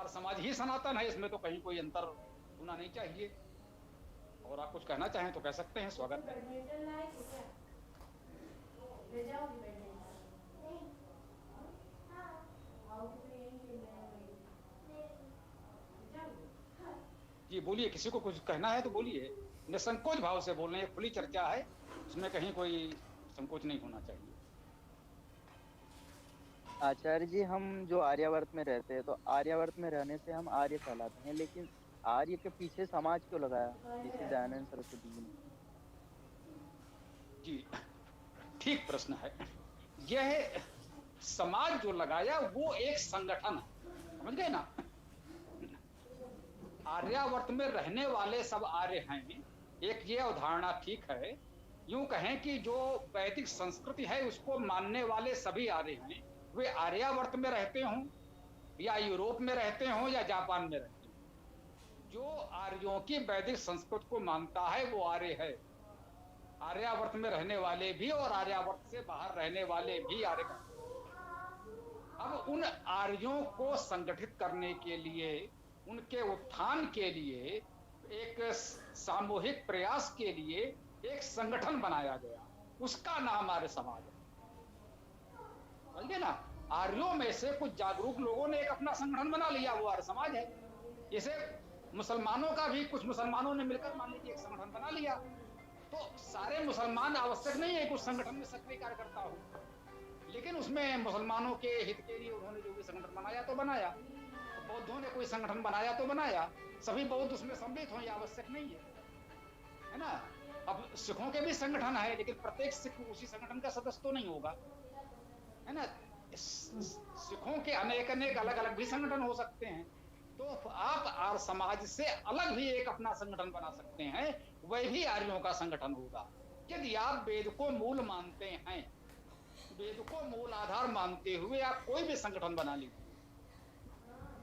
आर्य समाज ही सनातन है, इसमें तो कहीं कोई अंतर होना नहीं चाहिए। और आप कुछ कहना चाहें तो कह सकते हैं, स्वागत है। बैडमिंटन लाए थे क्या? ले जाओगी बैडमिंटन? नहीं। हाँ। आओगी तो यहीं खेलना है वहीं। ले जाओगी? हाँ। जी बोलिए, किसी को कुछ कहना है तो बोलिए, निसंकोच भाव से बोल रहे हैं, खुली चर्चा है, उसमें कहीं कोई संकोच नहीं होना चाहिए। आचार्य जी, हम जो आर्यावर्त में रहते हैं तो आर्यावर्त में रहने से हम आर्य कहलाते हैं, लेकिन आर्य के पीछे समाज क्यों लगाया ऋषि दयानंद सरस्वती जी ने? जी ठीक प्रश्न है। यह समाज जो लगाया वो एक संगठन है, समझ गए ना। आर्यावर्त में रहने वाले सब आर्य हैं, एक ये अवधारणा ठीक है। यूं कहें कि जो वैदिक संस्कृति है उसको मानने वाले सभी आर्य हैं, वे आर्यावर्त में रहते हों या यूरोप में रहते हों या जापान में रहते हों, जो आर्यों की वैदिक संस्कृति को मानता है वो आर्य है। आर्यावर्त में रहने वाले भी और आर्यावर्त से बाहर रहने वाले भी आर्य कहते हैं। अब उन आर्यों को संगठित करने के लिए, उनके उत्थान के लिए, एक सामूहिक प्रयास के लिए एक संगठन बनाया गया, उसका नाम आर्य समाज है। समझिए ना, आर्यों में से कुछ जागरूक लोगों ने एक अपना संगठन बना लिया, वो आर्य समाज है। जैसे मुसलमानों का भी कुछ मुसलमानों ने मिलकर मान लीजिए एक संगठन बना लिया, तो सारे मुसलमान आवश्यक नहीं है कि उस संगठन में सक्रिय कार्यकर्ता हो, लेकिन उसमें मुसलमानों के हित के लिए उन्होंने जो भी संगठन बनाया तो बनाया। तो बौद्धों ने कोई संगठन बनाया तो बनाया, सभी बौद्ध उसमें सम्मिलित हो, यह आवश्यक नहीं है ना। अब सिखों के भी संगठन है, लेकिन प्रत्येक सिख उसी संगठन का सदस्य तो नहीं होगा, है ना। सिखों के अनेक अनेक अलग अलग भी संगठन हो सकते हैं। तो आप आर्य समाज से अलग भी एक अपना संगठन बना सकते हैं, वह भी आर्यों का संगठन होगा। यदि आप वेद को मूल मानते हैं, वेद को मूल आधार मानते हुए आप कोई भी संगठन बना लीजिए।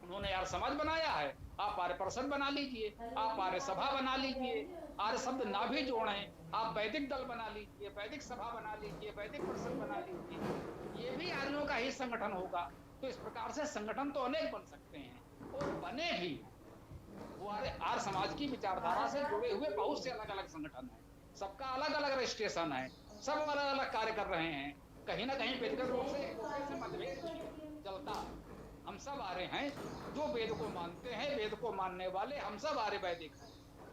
उन्होंने आर्य समाज बनाया है, आप आर्य परिषद बना लीजिए, आप आर्य सभा बना लीजिए, आर्य शब्द ना भी जोड़ें, आप वैदिक दल बना लीजिए, वैदिक सभा बना लीजिए, वैदिक परिषद बना लीजिए, ये भी आर्यों का ही संगठन होगा। तो इस प्रकार से संगठन तो अनेक बन सकते हैं, और बने भी हैं। वो आर्य समाज की विचारधारा से जुड़े हुए बहुत से अलग अलग संगठन हैं, सबका अलग अलग रजिस्ट्रेशन है, सब अलग अलग कार्य कर रहे हैं। कहीं ना कहीं व्यक्तिगत रूप से एक दूसरे से मतभेद भी चलता है। हम सब आर्य हैं, जो वेद को मानते हैं, वेद को मानने वाले हम सब आर्य वैदिक हैं।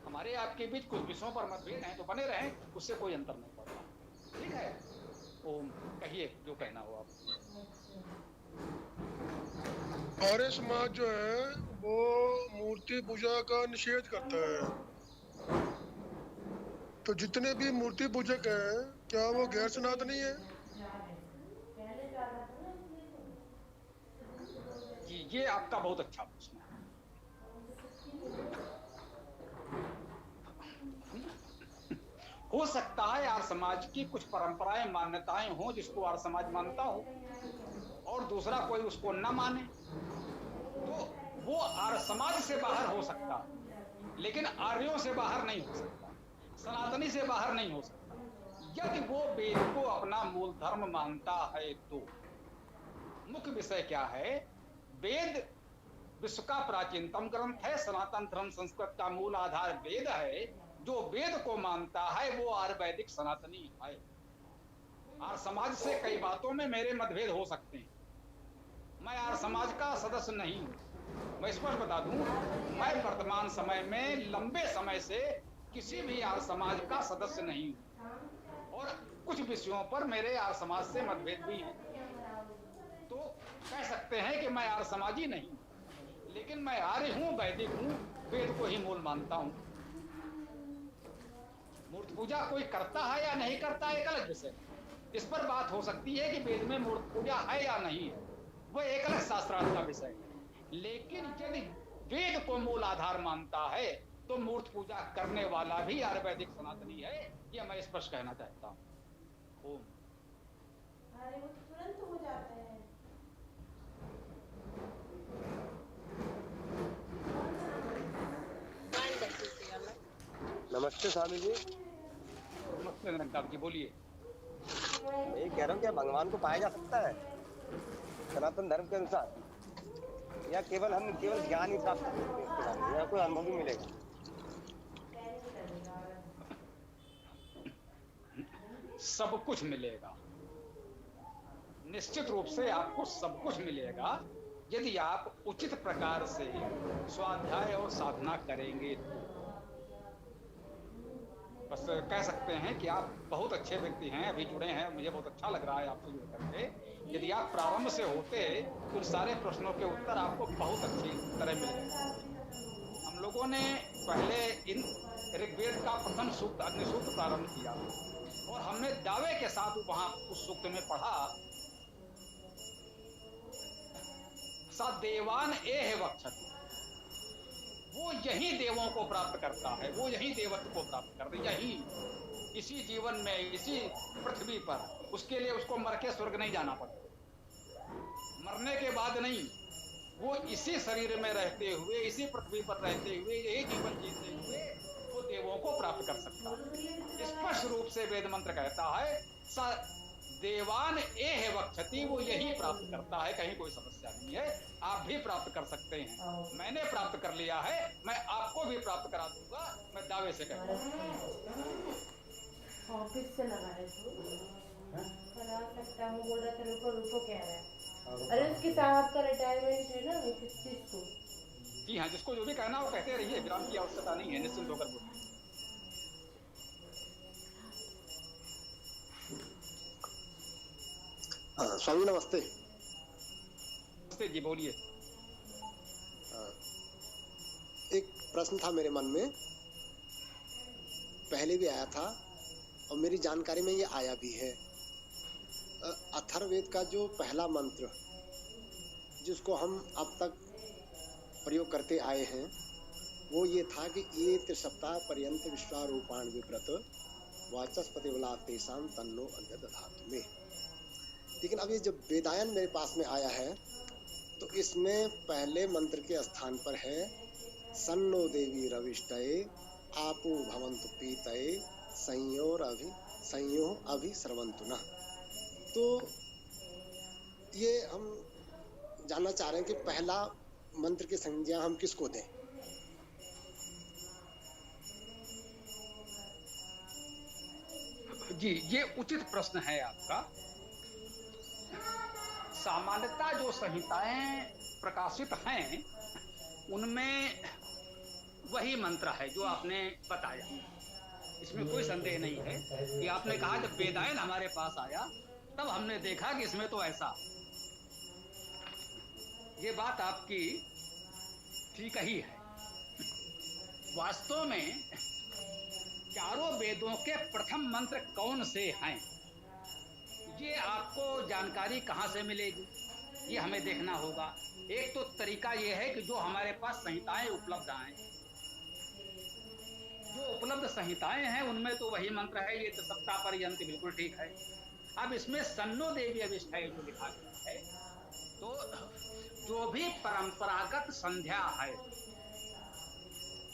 हमारे आपके बीच कुछ विषयों पर मतभेद हैं तो बने रहें, उससे कोई अंतर नहीं पड़ता। ठीक है, ओम कहिए जो कहना हो आप। आर्य समाज जो है वो मूर्ति पूजा का निषेध करता है, तो जितने भी मूर्ति पूजक हैं क्या वो गैर सनातनी है? जी ये आपका बहुत अच्छा प्रश्न है। हो सकता है आर्य समाज की कुछ परंपराएं मान्यताएं हों जिसको आर्य समाज मानता हो, और दूसरा कोई उसको न माने, तो वो आर्य समाज से बाहर हो सकता है, लेकिन आर्यों से बाहर नहीं हो सकता, सनातनी से बाहर नहीं हो सकता। यदि वो वेद को अपना मूल धर्म मानता है तो मुख्य विषय क्या है, वेद विश्व का प्राचीनतम ग्रंथ है, सनातन धर्म संस्कृत का मूल आधार वेद है। जो वेद को मानता है वो आर्य वैदिक सनातनी है। आर्य समाज से कई बातों में मेरे मतभेद हो सकते हैं, मैं आर्य समाज का सदस्य नहीं हूं। मैं स्पष्ट बता दूं, मैं वर्तमान समय में लंबे समय से किसी भी आर्य समाज का सदस्य नहीं हूं, और कुछ विषयों पर मेरे आर्य समाज से मतभेद भी हैं। तो कह सकते हैं कि मैं आर्य समाजी नहीं, लेकिन मैं आर्य हूं, वैदिक हूं, वेद को ही मूल मानता हूं। मूर्ति पूजा कोई करता है या नहीं करता है एक अलग विषय, इस पर बात हो सकती है कि वेद में मूर्ति पूजा है या नहीं है, वह एक अलग शास्त्रार्थ का विषय है। लेकिन यदि वेद को मूल आधार मानता है तो मूर्ति पूजा करने वाला भी आर्य वैदिक सनातनी है, यह मैं स्पष्ट कहना चाहता हूं। ओम। अरे वो तुरंत हो जाता है। नमस्ते स्वामी जी। नमस्ते निरंकार जी, बोलिए। मैं ये कह रहा हूँ क्या भगवान को पाया जा सकता है सनातन धर्म के अनुसार, या केवल ज्ञान ही प्राप्त कर सकते हैं इसके बारे में, या कोई अनुभव भी मिलेगा? सब कुछ मिलेगा, निश्चित रूप से आपको सब कुछ मिलेगा यदि आप उचित प्रकार से स्वाध्याय और साधना करेंगे तो। बस कह सकते हैं कि आप बहुत अच्छे व्यक्ति हैं, अभी जुड़े हैं, मुझे बहुत अच्छा लग रहा है आपसे जुड़ करके। यदि आप प्रारंभ से होते तो सारे प्रश्नों के उत्तर आपको बहुत अच्छी तरह मिल गए। हम लोगों ने पहले इन ऋग्वेद का प्रथम सूक्त अग्नि सूक्त प्रारंभ किया और हमने दावे के साथ वहां उस सूक्त में पढ़ा, सा देवान एह वक्षति, वो यही देवों को प्राप्त करता है, वो यही देवत्व को प्राप्त करता है, यही इसी जीवन में, इसी पृथ्वी पर। उसके लिए उसको मर के स्वर्ग नहीं जाना पड़ता, मरने के बाद नहीं, वो इसी शरीर में रहते हुए, इसी पृथ्वी पर रहते हुए, यही जीवन जीते हुए वो देवों को प्राप्त कर सकता है। स्पष्ट रूप से वेद मंत्र कहता है सा देवान एह वक्षति, वो यही प्राप्त करता है, कहीं कोई समस्या नहीं है। आप भी प्राप्त कर सकते हैं, मैंने प्राप्त कर लिया है, मैं आपको भी प्राप्त करा दूंगा, मैं दावे से कहता हूँ। ऑफिस से लगा है तो करा सकता हूँ, बोल रहा था। रुको कह रहा है, अरे उसके साहब का रिटायरमेंट है ना 31 को। जी हाँ, जिसको जो भी कहना वो कहते रहिए, विराम की आवश्यकता नहीं है, निश्चिंत होकर बोलिए। स्वामी नमस्ते। नमस्ते जी, बोलिए। एक प्रश्न था मेरे मन में, पहले भी आया था और मेरी जानकारी में ये आया भी है। अथर्ववेद का जो पहला मंत्र जिसको हम अब तक प्रयोग करते आए हैं वो ये था कि ये त्रिसप्ताह पर्यंत विश्वारूपाण विव्रत वाचस्पति बला तेषां तन्नो अद्य दधातु में। लेकिन अब ये जब वेदायन मेरे पास में आया है तो इसमें पहले मंत्र के स्थान पर है सन्नो देवी रविष्टये आपो भवन्तु पीतये संयो अभि सर्वन्तु नः। तो ये हम जानना चाह रहे हैं कि पहला मंत्र की संज्ञा हम किसको दें? जी, ये उचित प्रश्न है आपका। सामान्यतः जो संहिताएं प्रकाशित हैं उनमें वही मंत्र है जो आपने बताया, इसमें कोई संदेह नहीं है कि आपने कहा जब वेदायन हमारे पास आया तब हमने देखा कि इसमें तो ऐसा, ये बात आपकी ठीक ही है। वास्तव में चारों वेदों के प्रथम मंत्र कौन से हैं, ये आपको जानकारी कहाँ से मिलेगी, ये हमें देखना होगा। एक तो तरीका ये है कि जो हमारे पास संहिताएं उपलब्ध आए, जो उपलब्ध संहिताएं हैं उनमें तो वही मंत्र है, ये त्रिसप्ताह पर्यंत, बिल्कुल ठीक है। अब इसमें सन्नो देवी अविष्टये जो लिखा गया है, तो जो भी परंपरागत संध्या है,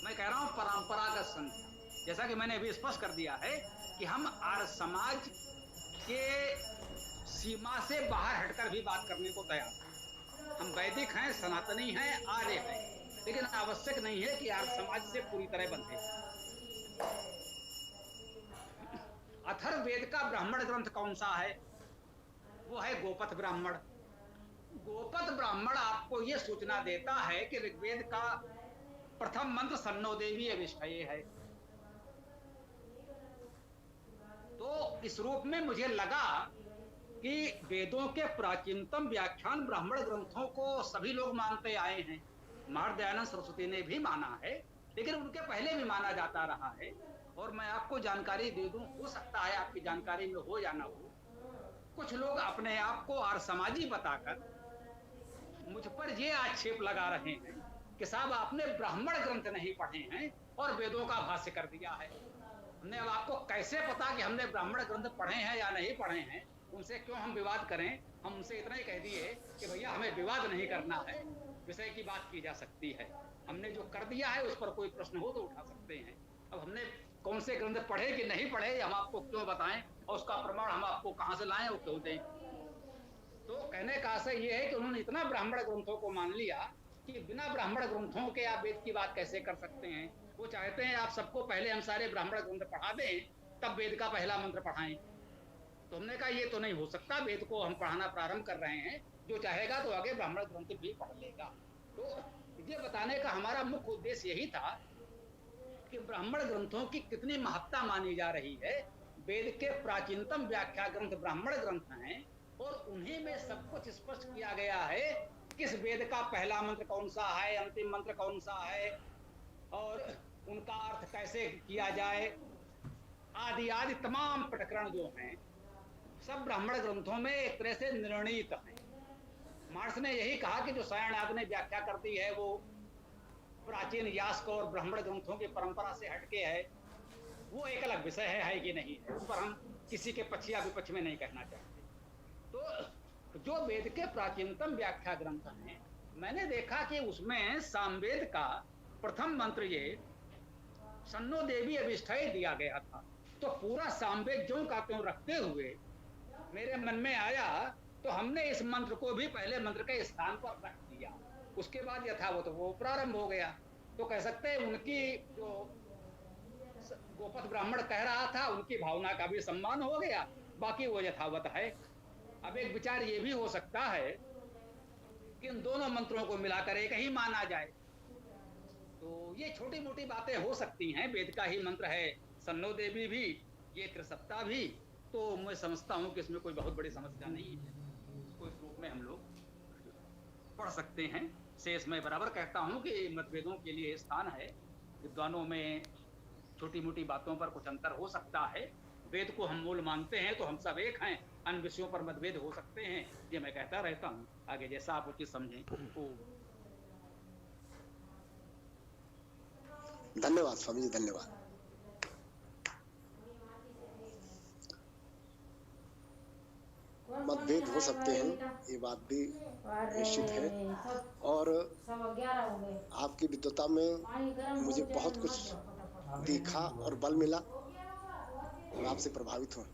मैं कह रहा हूं परंपरागत संध्या, जैसा कि मैंने अभी स्पष्ट कर दिया है कि हम आर्य समाज के सीमा से बाहर हटकर भी बात करने को तैयार हैं। हम वैदिक हैं, सनातनी हैं, आर्य हैं, लेकिन आवश्यक नहीं है कि आर्य समाज से पूरी तरह बंधे। अथर्ववेद का ब्राह्मण ग्रंथ कौन सा है? वो है गोपथ ब्राह्मण। गोपथ ब्राह्मण आपको ये सूचना देता है कि ऋग्वेद का प्रथम मंत्र सन्नो देवी अविष्टये है। तो इस रूप में मुझे लगा कि वेदों के प्राचीनतम व्याख्यान ब्राह्मण ग्रंथों को सभी लोग मानते आए हैं। महाराज दयानंद सरस्वती ने भी माना है, लेकिन उनके पहले भी माना जाता रहा है। और मैं आपको जानकारी दे दूं, हो सकता है आपकी जानकारी में हो या ना हो, कुछ लोग अपने आप को आर्य समाजी बताकर मुझ पर ये आक्षेप लगा रहे हैं कि साहब आपने ब्राह्मण ग्रंथ नहीं पढ़े हैं और वेदों का भाष्य कर दिया है। हमने अब आपको कैसे पता कि हमने ब्राह्मण ग्रंथ पढ़े हैं या नहीं पढ़े हैं, उनसे क्यों हम विवाद करें। हम उनसे इतना ही कह दिए कि भैया हमें विवाद नहीं करना है, विषय की बात की जा सकती है। हमने जो कर दिया है उस पर कोई प्रश्न हो तो उठा सकते हैं। अब हमने कौन से ग्रंथ पढ़े कि नहीं पढ़े हम आपको क्यों बताएं, और उसका प्रमाण हम आपको कहां से लाएं और क्यों दें। तो कहने का आशय ये है कि उन्होंने इतना ब्राह्मण ग्रंथों को मान लिया कि बिना ब्राह्मण ग्रंथों के आप वेद की बात कैसे कर सकते हैं। वो चाहते हैं आप सबको पहले हम सारे ब्राह्मण ग्रंथ पढ़ा दें, तब वेद का पहला मंत्र पढ़ाएं। तो हमने कहा ये तो नहीं हो सकता, वेद को हम पढ़ाना प्रारंभ कर रहे हैं, जो चाहेगा तो आगे ब्राह्मण ग्रंथ भी पढ़ लेगा। तो ये बताने का हमारा मुख्य उद्देश्य यही था कि ब्राह्मण ग्रंथों की कितनी महत्ता मानी जा रही है। वेद के प्राचीनतम व्याख्या ग्रंथ ब्राह्मण ग्रंथ हैं और उन्हीं में सब कुछ स्पष्ट किया गया है, किस वेद का पहला मंत्र कौन सा है, अंतिम मंत्र कौन सा है और उनका अर्थ कैसे किया जाए, आदि आदि तमाम प्रकरण जो हैं सब ब्राह्मण ग्रंथों में एक तरह से निर्णीत हैं। मार्क्स ने यही कहा कि जो सायणाद ने व्याख्या कर दी है वो प्राचीन यास्क और ब्राह्मण ग्रंथों की परंपरा से हटके है, वो एक अलग विषय है कि नहीं है, उस पर हम किसी के पक्ष या विपक्ष में नहीं कहना चाहते। तो जो वेद के प्राचीनतम व्याख्या ग्रंथ हैं, मैंने देखा कि उसमें सामवेद का प्रथम मंत्र ये सन्नो देवी अभिष्ठय दिया गया था। तो पूरा सामवेद ज्यों का त्यों रखते हुए मेरे मन में आया, तो हमने इस मंत्र को भी पहले मंत्र के स्थान पर रख दिया। उसके बाद यथावत वो प्रारंभ हो गया। तो कह सकते हैं उनकी जो गोपथ ब्राह्मण कह रहा था उनकी भावना का भी सम्मान हो गया, बाकी वो यथावत है। अब एक विचार ये भी हो सकता है कि इन दोनों मंत्रों को मिलाकर एक ही माना जाए। तो ये छोटी मोटी बातें हो सकती हैं, वेद का ही मंत्र है सन्नो देवी भी, ये त्रिसप्ता भी, तो मैं समझता हूँ कि इसमें कोई बहुत बड़ी समस्या नहीं है। इसको इस रूप में हम लोग पढ़ सकते हैं। शेष मैं बराबर कहता हूँ कि मतभेदों के लिए स्थान है, विद्वानों में छोटी मोटी बातों पर कुछ अंतर हो सकता है। वेद को हम मूल मानते हैं तो हम सब एक हैं, अन्य विषयों पर मतभेद हो सकते हैं, ये मैं कहता रहता हूँ। आगे जैसा आप उचित समझें। धन्यवाद स्वामी जी, धन्यवाद। मतभेद हो सकते हैं, ये बात भी निश्चित है, और आपकी विद्वता में मुझे बहुत कुछ देखा और बल मिला और आपसे प्रभावित हूँ।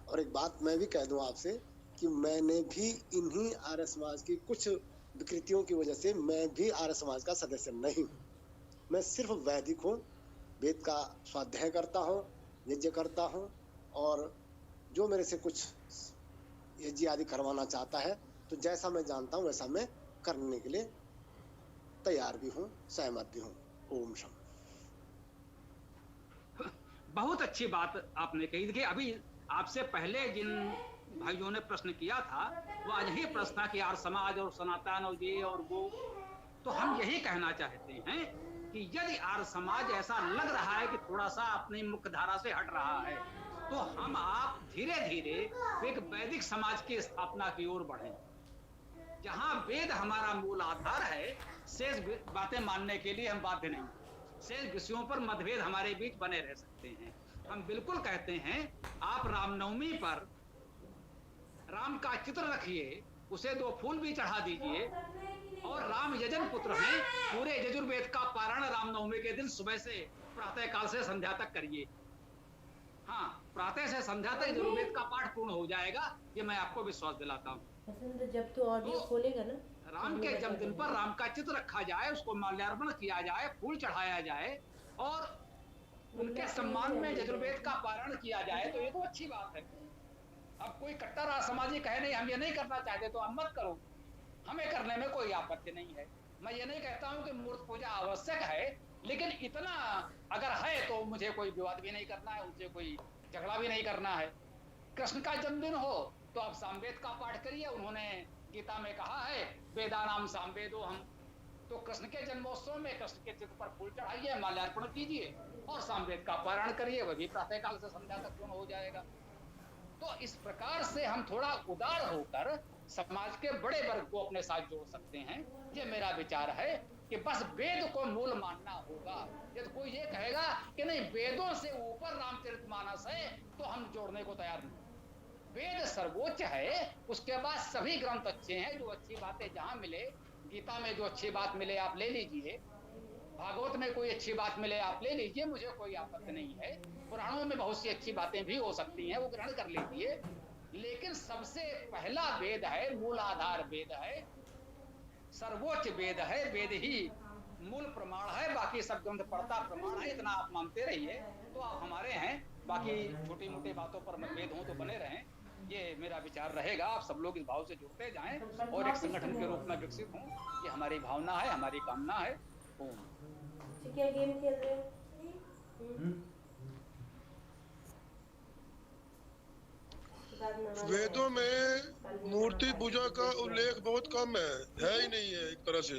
और एक बात मैं भी कह दूं आपसे कि मैंने भी इन्हीं आर्य समाज की कुछ विकृतियों की वजह से मैं भी आर्य समाज का सदस्य नहीं हूँ। मैं सिर्फ वैदिक हूँ, वेद का स्वाध्याय करता हूँ, यज्ञ करता हूँ, और जो मेरे से कुछ यज्ञ आदि करवाना चाहता है तो जैसा मैं जानता हूँ वैसा मैं करने के लिए तैयार भी हूँ, सहमत भी हूँ। ओम शम। बहुत अच्छी बात आपने कही। देखिए अभी आपसे पहले जिन भाइयों ने प्रश्न किया था वो आज ही प्रश्न था कि आर्य समाज और सनातन और ये और वो, तो हम यही कहना चाहते हैं कि यदि आर्य समाज ऐसा लग रहा है कि थोड़ा सा अपनी मुख्य धारा से हट रहा है, तो हम आप धीरे धीरे एक वैदिक समाज की स्थापना की ओर बढ़ें, जहां वेद हमारा मूल आधार है। शेष बातें मानने के लिए हम बाध्य नहीं, शेष विषयों पर मतभेद हमारे बीच बने रह सकते हैं। हम बिल्कुल कहते हैं आप रामनवमी पर राम का चित्र रखिए, उसे 2 फूल भी चढ़ा दीजिए, और राम यजन पुत्र हैं, पूरे यजुर्वेद का पारायण रामनवमी के दिन सुबह से प्रातः काल से संध्या तक करिए। हाँ, प्रातः से संध्या तक यजुर्वेद का पाठ पूर्ण हो जाएगा, ये मैं आपको विश्वास दिलाता हूँ। जब तो ऑडियो खोलेगा ना, राम के जन्मदिन पर राम का चित्र रखा जाए, उसको माल्यार्पण किया जाए, फूल चढ़ाया जाए और उनके सम्मान में यजुर्वेद का पारायण किया जाए, तो ये तो अच्छी बात है। अब कोई कट्टर समाजी कहे नहीं हम ये नहीं करना चाहते तो हम मत करो, हमें करने में कोई आपत्ति नहीं है। मैं ये नहीं कहता हूँ कि मूर्ति पूजा आवश्यक है, लेकिन इतना अगर है तो मुझे कोई विवाद भी नहीं करना है, उनसे कोई झगड़ा भी नहीं करना है। कृष्ण का जन्मदिन हो तो आप सामवेद का पाठ करिए, उन्होंने गीता में कहा है वेदानाम सामवेदो हम, तो कृष्ण के जन्मोत्सव में कृष्ण के चित्र पर फूल चढ़ाइए, माल्यार्पण कीजिए और सामवेद का पारायण करिए, वह भी प्रातः काल से संध्या तक पूर्ण हो जाएगा। तो इस प्रकार से हम थोड़ा उदार होकर समाज के बड़े वर्ग को अपने साथ जोड़ सकते हैं। ये मेरा विचार है कि बस वेद को मूल मानना होगा। यदि कोई ये कहेगा कि नहीं वेदों से ऊपर रामचरितमानस है, तो हम जोड़ने को तैयार नहीं। वेद सर्वोच्च है, उसके बाद सभी ग्रंथ अच्छे हैं, जो अच्छी बातें जहां मिले, गीता में जो अच्छी बात मिले आप ले लीजिए, भागवत में कोई अच्छी बात मिले आप ले लीजिए, मुझे कोई आपत्ति नहीं है। पुराणों में बहुत सी अच्छी बातें भी हो सकती हैं, वो ग्रहण कर लीजिए, लेकिन सबसे पहला वेद है, मूल आधार वेद है, सर्वोच्च वेद है, वेद ही मूल प्रमाण है, बाकी सब ग्रंथ पढ़ता प्रमाण है, इतना आप मानते रहिए तो आप हमारे हैं। बाकी छोटी मोटी बातों पर मतभेद हो तो बने रहें, ये मेरा विचार रहेगा। आप सब लोग इस भाव से जुड़ते जाएं और एक संगठन के रूप में विकसित हों, ये हमारी भावना है, हमारी कामना है। ओम। क्या गेम खेल रहे हो? वेदों में मूर्ति पूजा का उल्लेख बहुत कम है ही नहीं है एक तरह से।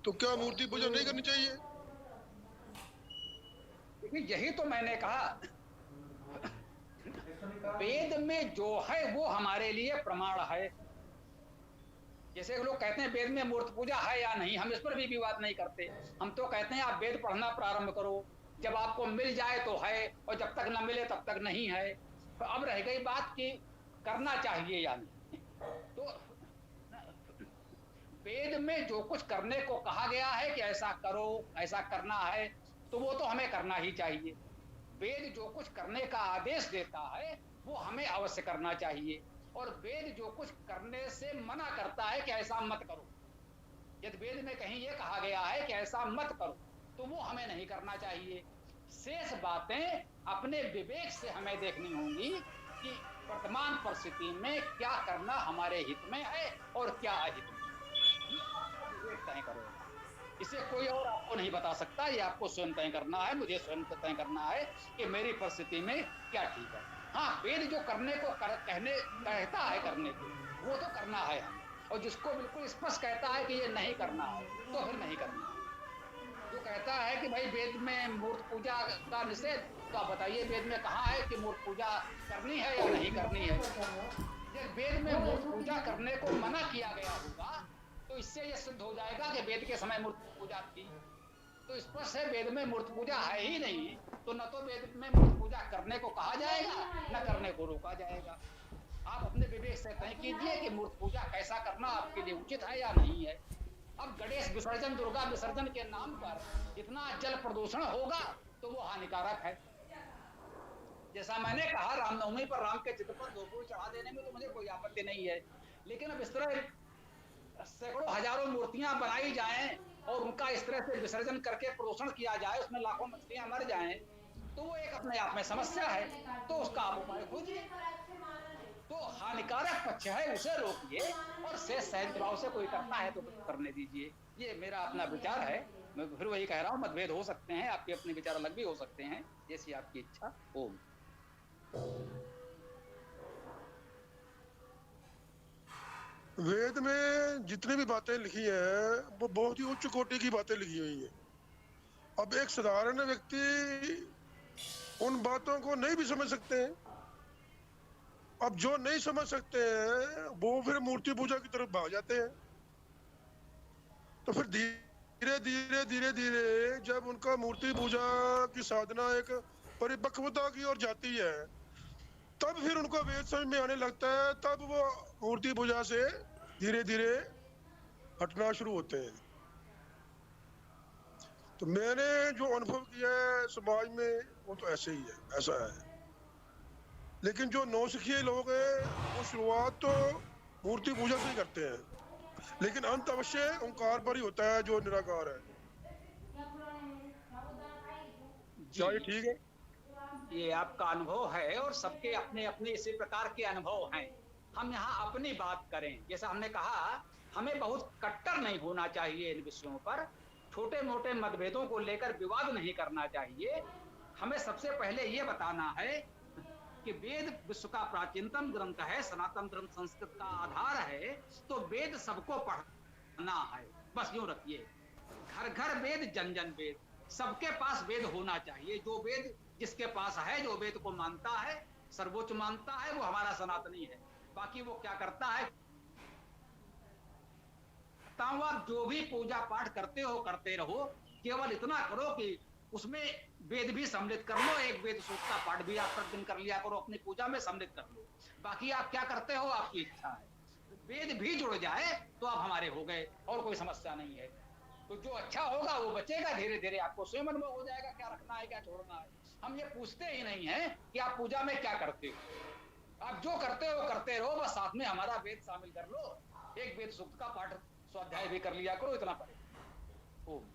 तो क्या मूर्ति पूजा नहीं करनी चाहिए? देखिए यही तो मैंने कहा, वेद में जो है वो हमारे लिए प्रमाण है। जैसे लोग कहते हैं वेद में मूर्ति पूजा है या नहीं, हम इस पर भी विवाद नहीं करते। हम तो कहते हैं आप वेद पढ़ना प्रारंभ करो, जब आपको मिल जाए तो है और जब तक न मिले तब तक नहीं है। तो अब रह गई बात कि करना चाहिए या नहीं। तो वेद में जो कुछ करने को कहा गया है कि ऐसा करो, ऐसा करना है, तो वो तो हमें करना ही चाहिए। वेद जो कुछ करने का आदेश देता है वो हमें अवश्य करना चाहिए, और वेद जो कुछ करने से मना करता है कि ऐसा मत करो, यदि वेद में कहीं ये कहा गया है कि ऐसा मत करो, तो वो हमें नहीं करना चाहिए। शेष बातें अपने विवेक से हमें देखनी होंगी कि वर्तमान परिस्थिति में क्या करना हमारे हित में है और क्या अहित में। विवेक तय करो, इसे कोई और आपको नहीं बता सकता, ये आपको स्वयं तय करना है, मुझे स्वयं तय करना है कि मेरी परिस्थिति में क्या ठीक है। हाँ, वेद जो करने को कहता है करने को, वो तो करना है हमें, और जिसको बिल्कुल स्पष्ट कहता है कि ये नहीं करना है तो फिर नहीं करना है। जो कहता है कि भाई वेद में मूर्ति पूजा का निषेध, तो आप बताइए वेद में कहाँ है कि मूर्ति पूजा करनी है या नहीं करनी है। जब वेद में मूर्ति पूजा करने को मना किया गया होगा तो इससे यह सिद्ध हो जाएगा कि वेद के समय मूर्ति पूजा थी। तो स्पष्ट है वेद में मूर्ति पूजा है ही नहीं, तो न तो वेद में मूर्ति पूजा करने को कहा जाएगा न करने को रोका जाएगा। आप अपने विवेक से तय कीजिए कि मूर्ति पूजा कैसा करना आपके लिए उचित है या नहीं है। अब गणेश विसर्जन, दुर्गा विसर्जन के नाम पर इतना जल प्रदूषण होगा तो वो हानिकारक है। जैसा मैंने कहा, रामनवमी पर राम के चित्र पर धूप चढ़ा देने में तो मुझे कोई आपत्ति नहीं है, लेकिन अब इस तरह सैकड़ों हजारों मूर्तियां बनाई जाएं और उनका इस तरह से विसर्जन करके प्रदूषण किया जाए, उसमें लाखों मछलियां मर जाएं, तो वो एक अपने आप में समस्या है। तो उसका आप उपाय खोजिए। तो हानिकारक पक्ष है उसे रोकिए, और शेष सहज भाव से कोई करता है तो करने दीजिए। ये मेरा अपना विचार है। मैं फिर वही कह रहा हूँ, मतभेद हो सकते हैं, आपके अपने विचार अलग भी हो सकते हैं, जैसी आपकी इच्छा। ओम। वेद में जितनी भी बातें लिखी हैं वो बहुत ही उच्च कोटि की बातें लिखी हुई हैं। अब एक साधारण व्यक्ति उन बातों को नहीं भी समझ सकते हैं। अब जो नहीं समझ सकते हैं वो फिर मूर्ति पूजा की तरफ भाग जाते हैं। तो फिर धीरे धीरे धीरे धीरे जब उनका मूर्ति पूजा की साधना एक परिपक्वता की ओर जाती है, तब फिर उनको वेद समझ में आने लगता है, तब वो मूर्ति पूजा से धीरे धीरे हटना शुरू होते हैं। तो मैंने जो अनुभव किया है समाज में वो तो ऐसे ही है, ऐसा है। लेकिन जो नौसिखिए लोग हैं वो शुरुआत तो मूर्ति पूजा से ही करते हैं, लेकिन अंत अवश्य ओंकार पर ही होता है जो निराकार है। क्या ये ठीक है? ये आपका अनुभव है और सबके अपने अपने इसी प्रकार के अनुभव हैं। हम यहाँ अपनी बात करें, जैसा हमने कहा, हमें बहुत कट्टर नहीं होना चाहिए इन विषयों पर। छोटे मोटे मतभेदों को लेकर विवाद नहीं करना चाहिए। हमें सबसे पहले ये बताना है कि वेद विश्व का प्राचीनतम ग्रंथ है, सनातन धर्म संस्कृत का आधार है, तो वेद सबको पढ़ना है, बस यूं रखिए। घर घर वेद, जन जन वेद, सबके पास वेद होना चाहिए। जो वेद जिसके पास है, जो वेद को मानता है, सर्वोच्च मानता है, वो हमारा सनातनी है। बाकी वो क्या करता है, आप जो भी पूजा पाठ करते हो करते रहो, केवल इतना करो कि उसमें वेद भी सम्मिलित कर लो। एक वेद सूक्त का पाठ भी आप प्रतिदिन कर लिया करो, अपनी पूजा में सम्मिलित कर लो। बाकी आप क्या करते हो आपकी इच्छा है, वेद भी जुड़ जाए तो आप हमारे हो गए, और कोई समस्या नहीं है। तो जो अच्छा होगा वो बचेगा, धीरे धीरे आपको स्वयं अनुभव हो जाएगा क्या रखना है क्या छोड़ना है। हम ये पूछते ही नहीं है कि आप पूजा में क्या करते हो, आप जो करते हो करते रहो, बस साथ में हमारा वेद शामिल कर लो। एक वेद सूक्त का पाठ स्वाध्याय भी कर लिया करो, इतना पढ़े। ओम।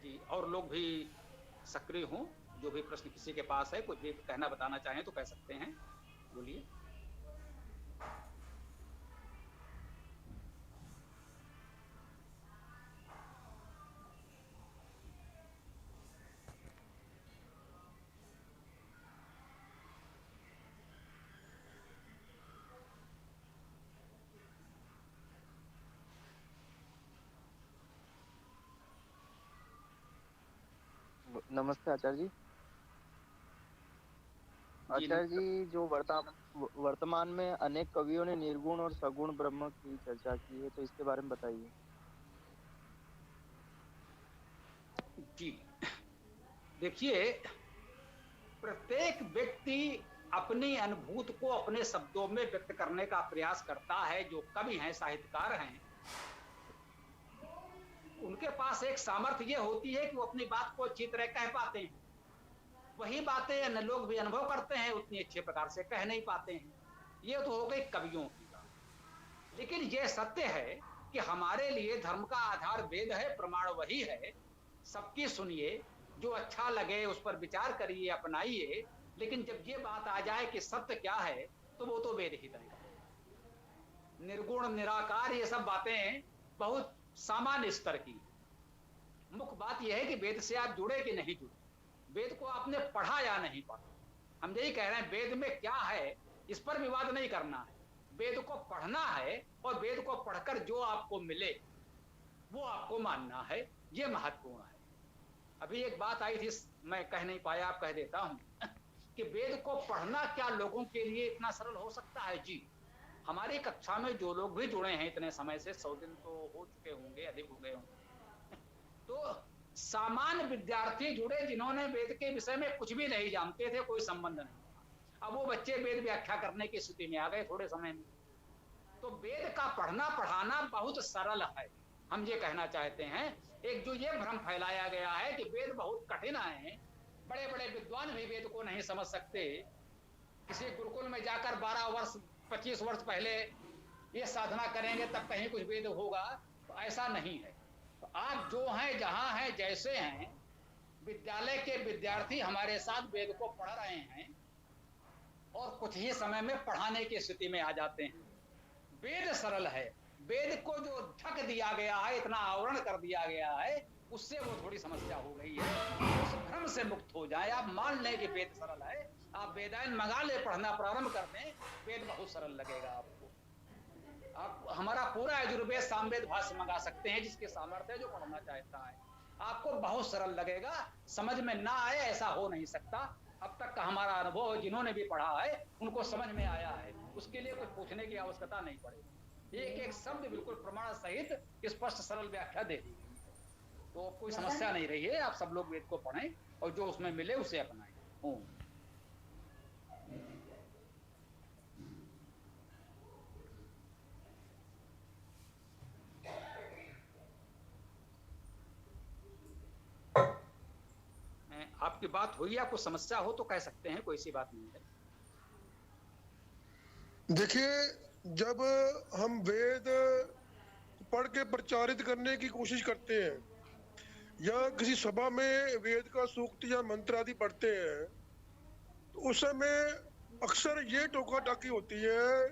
जी, और लोग भी सक्रिय हों, जो भी प्रश्न किसी के पास है, कुछ भी कहना बताना चाहें तो कह सकते हैं, बोलिए। नमस्ते आचार्य जी। आचार्य जी, जो वर्तमान में अनेक कवियों ने निर्गुण और सगुण ब्रह्म की चर्चा की है, तो इसके बारे में बताइए। जी, देखिए, प्रत्येक व्यक्ति अपनी अनुभूति को अपने शब्दों में व्यक्त करने का प्रयास करता है। जो कवि हैं, साहित्यकार हैं, उनके पास एक सामर्थ्य ये होती है कि वो अपनी बात को अच्छी तरह कह पाते हैं। वही बातें अन्य लोग भी अनुभव करते हैं, उतनी अच्छे प्रकार से कह नहीं पाते हैं। ये तो हो गई कवियों की बात। लेकिन ये सत्य है कि हमारे लिए धर्म का आधार वेद है, प्रमाण वही है। सबकी सुनिए, जो अच्छा लगे उस पर विचार करिए, अपनाइए। लेकिन जब ये बात आ जाए कि सत्य क्या है, तो वो तो वेद ही तय। निर्गुण, निराकार, ये सब बातें बहुत सामान्य स्तर की। मुख्य बात यह है कि वेद से आप जुड़े कि नहीं जुड़े, वेद को आपने पढ़ा या नहीं पढ़ा। हम यही कह रहे हैं, वेद में क्या है इस पर विवाद नहीं करना है, वेद को पढ़ना है और वेद को पढ़कर जो आपको मिले वो आपको मानना है। ये महत्वपूर्ण है। अभी एक बात आई थी, मैं कह नहीं पाया, आप कह देता हूं कि वेद को पढ़ना क्या लोगों के लिए इतना सरल हो सकता है? जी, हमारी कक्षा में जो लोग भी जुड़े हैं इतने समय से, 100 दिन तो हो चुके होंगे, अधिक हो गए होंगे, तो सामान्य विद्यार्थी जुड़े जिन्होंने वेद के विषय में कुछ भी नहीं जानते थे, कोई संबंध नहीं। अब वो बच्चे वेद व्याख्या करने की स्थिति में आ गए थोड़े समय में। तो वेद का पढ़ना पढ़ाना बहुत सरल है, हम ये कहना चाहते हैं। एक जो ये भ्रम फैलाया गया है कि वेद बहुत कठिन है, बड़े बड़े विद्वान भी वेद को नहीं समझ सकते, किसी गुरुकुल में जाकर 12 वर्ष 25 वर्ष पहले ये साधना करेंगे तब कहीं कुछ वेद होगा, तो ऐसा नहीं है। तो आप जो हैं, जहां हैं, जैसे हैं, विद्यालय के विद्यार्थी हमारे साथ वेद को पढ़ रहे हैं और कुछ ही समय में पढ़ाने की स्थिति में आ जाते हैं। वेद सरल है। वेद को जो ढक दिया गया है, इतना आवरण कर दिया गया है, उससे वो थोड़ी समस्या हो गई है। उस भ्रम से मुक्त हो जाए, आप मान लें कि वेद सरल है, आप वेदायन मंगा ले, पढ़ना प्रारंभ कर दें, वेद बहुत सरल लगेगा आपको। आप हमारा पूरा यजुर्वेद सामवेद भाष्य मंगा सकते हैं, जिसके सामर्थ्य है, जो पढ़ना चाहता है, आपको बहुत सरल लगेगा। समझ में ना आए ऐसा हो नहीं सकता। अब तक का हमारा अनुभव, जिन्होंने भी पढ़ा है उनको समझ में आया है, उसके लिए कुछ पूछने की आवश्यकता नहीं पड़ेगी। एक एक शब्द बिल्कुल प्रमाण सहित स्पष्ट सरल व्याख्या दे दी, तो कोई समस्या नहीं रही है। आप सब लोग वेद को पढ़ें और जो उसमें मिले उसे अपनाएं। ओम। आपकी बात हुई या कुछ समस्या हो तो कह सकते हैं, कोई सी बात नहीं है। देखिए, जब हम वेद पढ़ के प्रचारित करने की कोशिश करते हैं या किसी सभा में वेद का सूक्त या मंत्र आदि पढ़ते हैं, तो उस समय अक्सर ये टोका टाकी होती है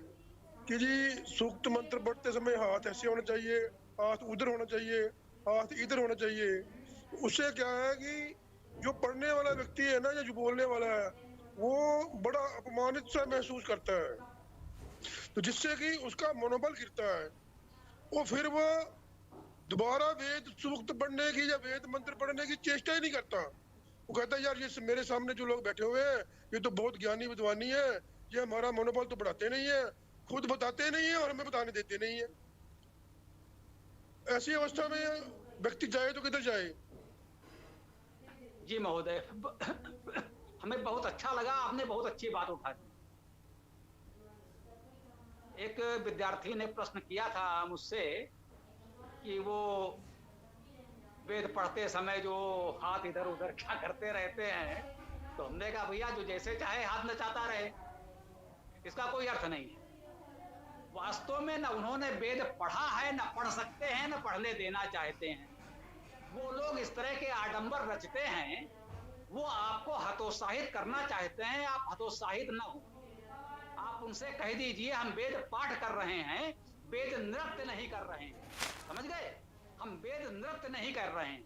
कि जी सूक्त मंत्र पढ़ते समय हाथ ऐसे होना चाहिए, हाथ उधर होना चाहिए, हाथ इधर होना चाहिए। उससे क्या है कि जो पढ़ने वाला व्यक्ति है ना, या जो बोलने वाला है, वो बड़ा अपमानित सा महसूस करता है, तो जिससे कि उसका मनोबल गिरता है। और फिर वो दोबारा वेद सूक्त पढ़ने की या वेद मंत्र पढ़ने की चेष्टा ही नहीं करता। वो कहता है यार, ये मेरे सामने जो लोग बैठे हुए हैं ये तो बहुत ज्ञानी विद्वानी है, ये हमारा मनोबल तो बढ़ाते नहीं है, खुद बताते नहीं है और हमें बताने देते नहीं है। ऐसी अवस्था में व्यक्ति जाए तो किधर जाए? जी महोदय, हमें बहुत अच्छा लगा, आपने बहुत अच्छी बात उठा दी। एक विद्यार्थी ने प्रश्न किया था मुझसे कि वो वेद पढ़ते समय जो हाथ इधर उधर क्या करते रहते हैं, तो हमने कहा भैया जो जैसे चाहे हाथ नचाता रहे, इसका कोई अर्थ नहीं है। वास्तव में न उन्होंने वेद पढ़ा है, न पढ़ सकते हैं, न पढ़ने देना चाहते हैं। वो लोग इस तरह के आडंबर रचते हैं, वो आपको हतोत्साहित करना चाहते हैं, आप हतोत्साहित न हो। आप उनसे कह दीजिए हम वेद पाठ कर रहे हैं, वेद नृत्य नहीं कर रहे हैं। समझ गए? हम वेद नृत्य नहीं कर रहे हैं।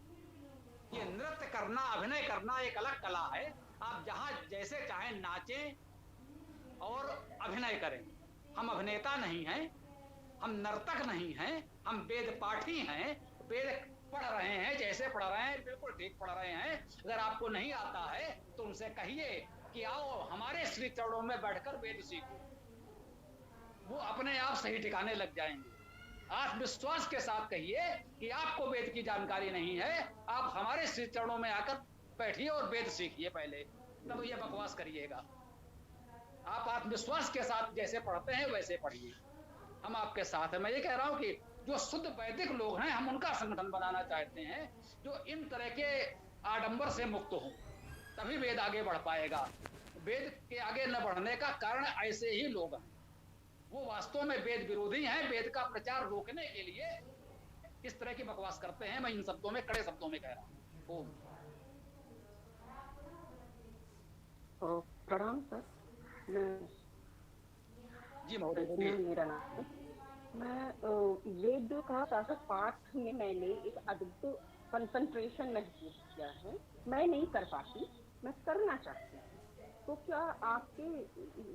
ये नृत्य करना, अभिनय करना एक अलग कला है। आप जहां जैसे चाहे नाचें और अभिनय करें। हम अभिनेता नहीं हैं, हम नर्तक नहीं हैं, हम वेद पाठी हैं। वेद पढ़ रहे हैं, जैसे पढ़ रहे हैं बिल्कुल ठीक पढ़ रहे हैं। अगर आपको नहीं आता है तो उनसे कहिए कि आओ हमारे श्री चरणों में बैठकर वेद सीखो। वो अपने आप सही ठिकाने लग जाएंगे। आत्मविश्वास के साथ कहिए कि आपको वेद की जानकारी नहीं है, आप हमारे श्री चरणों में आकर बैठिए और वेद सीखिए पहले, तब ये बकवास करिएगा। आप आत्मविश्वास के साथ जैसे पढ़ते हैं वैसे पढ़िए, हम आपके साथ हैं। मैं ये कह रहा हूं कि जो शुद्ध वैदिक लोग हैं, हम उनका संगठन बनाना चाहते हैं जो इन तरह के आडंबर से मुक्त हो, तभी वेद आगे बढ़ पाएगा। वेद के आगे न बढ़ने का कारण ऐसे ही लोग हैं, वो वास्तव में वेद विरोधी हैं। वेद का प्रचार रोकने के लिए इस तरह की बकवास करते हैं। मैं इन शब्दों में, कड़े शब्दों में कह रहा हूँ। ओम। प्रणाम सर। जी महोदय बोलिए। मेरा नाम है। मैं वेद का शास्त्र पाठ में मैंने एक अद्भुत कंसंट्रेशन महसूस किया है। मैं नहीं कर पाती, मैं करना चाहती हूँ। तो क्या आपके